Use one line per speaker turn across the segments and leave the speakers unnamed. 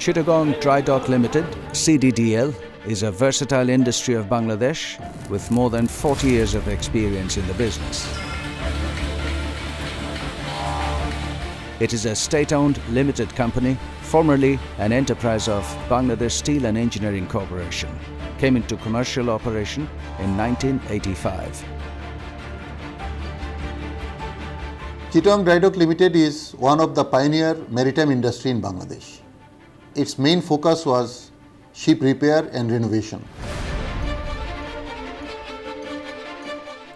Chittagong Dry Dock Limited, CDDL, is a versatile industry of Bangladesh with more than 40 years of experience in the business. It is a state-owned limited company, formerly an enterprise of Bangladesh Steel and Engineering Corporation. Came into commercial operation in 1985.
Chittagong Dry Dock Limited is one of the pioneer maritime industry in Bangladesh. Its main focus was ship repair and renovation.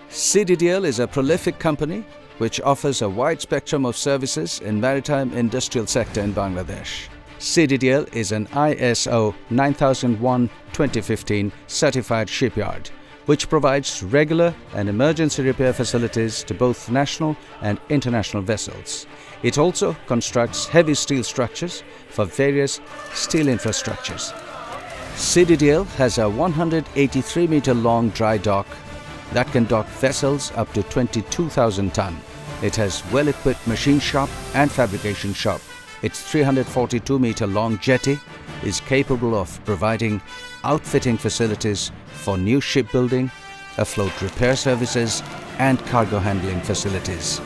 CDDL is a prolific company which offers a wide spectrum of services in maritime industrial sector in Bangladesh. CDDL is an ISO 9001:2015 certified shipyard, which provides regular and emergency repair facilities to both national and international vessels. It also constructs heavy steel structures for various steel infrastructures. CDDL has a 183-meter-long dry dock that can dock vessels up to 22,000 ton. It has well-equipped machine shop and fabrication shop. Its 342-meter-long jetty is capable of providing outfitting facilities for new shipbuilding, afloat repair services, and cargo handling facilities.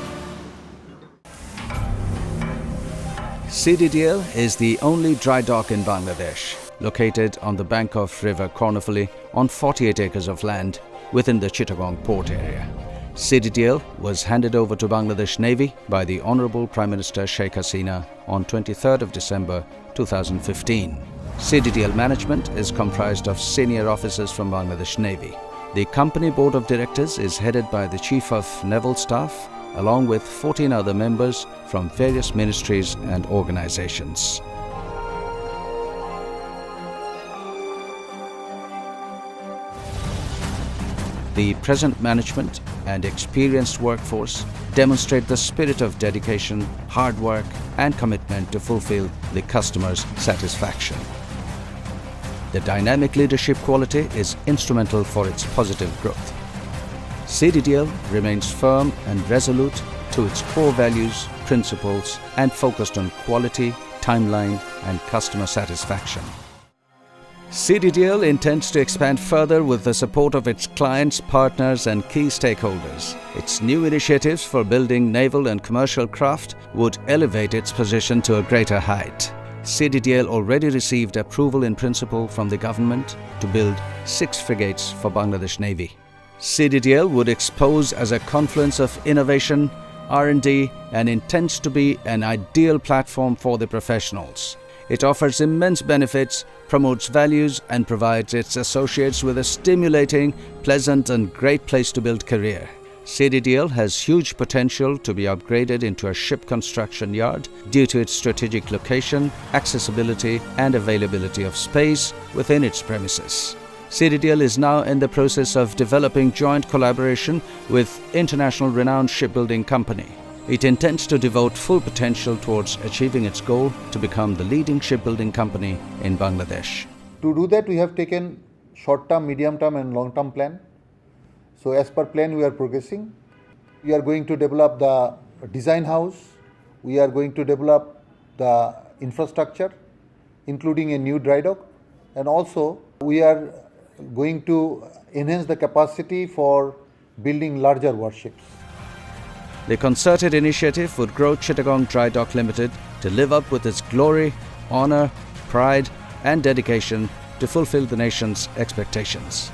CDDL is the only dry dock in Bangladesh, located on the bank of River Cornwall on 48 acres of land within the Chittagong Port area. CDDL was handed over to Bangladesh Navy by the Honorable Prime Minister Sheikh Hasina on 23rd of December 2015. CDDL management is comprised of senior officers from Bangladesh Navy. The company board of directors is headed by the Chief of Naval Staff, along with 14 other members from various ministries and organizations. The present management and experienced workforce demonstrate the spirit of dedication, hard work, and commitment to fulfill the customer's satisfaction. The dynamic leadership quality is instrumental for its positive growth. CDDL remains firm and resolute to its core values, principles, and focused on quality, timeline, and customer satisfaction. CDDL intends to expand further with the support of its clients, partners, and key stakeholders. Its new initiatives for building naval and commercial craft would elevate its position to a greater height. CDDL already received approval in principle from the government to build 6 frigates for Bangladesh Navy. CDDL would expose as a confluence of innovation, R&D, and intends to be an ideal platform for the professionals. It offers immense benefits, promotes values, and provides its associates with a stimulating, pleasant, and great place to build career. CDDL has huge potential to be upgraded into a ship construction yard due to its strategic location, accessibility, and availability of space within its premises. CDDL is now in the process of developing joint collaboration with international renowned shipbuilding company. It intends to devote full potential towards achieving its goal to become the leading shipbuilding company in Bangladesh.
To do that, we have taken short-term, medium-term, and long-term plan. So as per plan, we are progressing. We are going to develop the design house. We are going to develop the infrastructure, including a new dry dock. And also, we are going to enhance the capacity for building larger warships.
The concerted initiative would grow Chittagong Dry Dock Limited to live up with its glory, honor, pride, and dedication to fulfill the nation's expectations.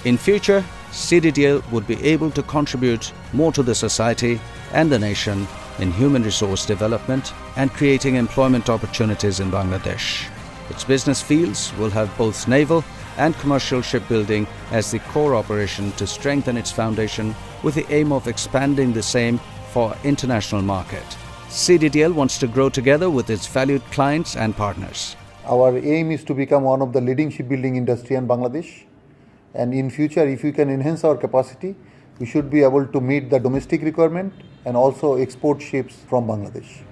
In future, CDDL would be able to contribute more to the society and the nation in human resource development and creating employment opportunities in Bangladesh. Its business fields will have both naval and commercial shipbuilding as the core operation to strengthen its foundation with the aim of expanding the same for international market. CDDL wants to grow together with its valued clients and partners.
Our aim is to become one of the leading shipbuilding industry in Bangladesh. And in future, if we can enhance our capacity, we should be able to meet the domestic requirement and also export ships from Bangladesh.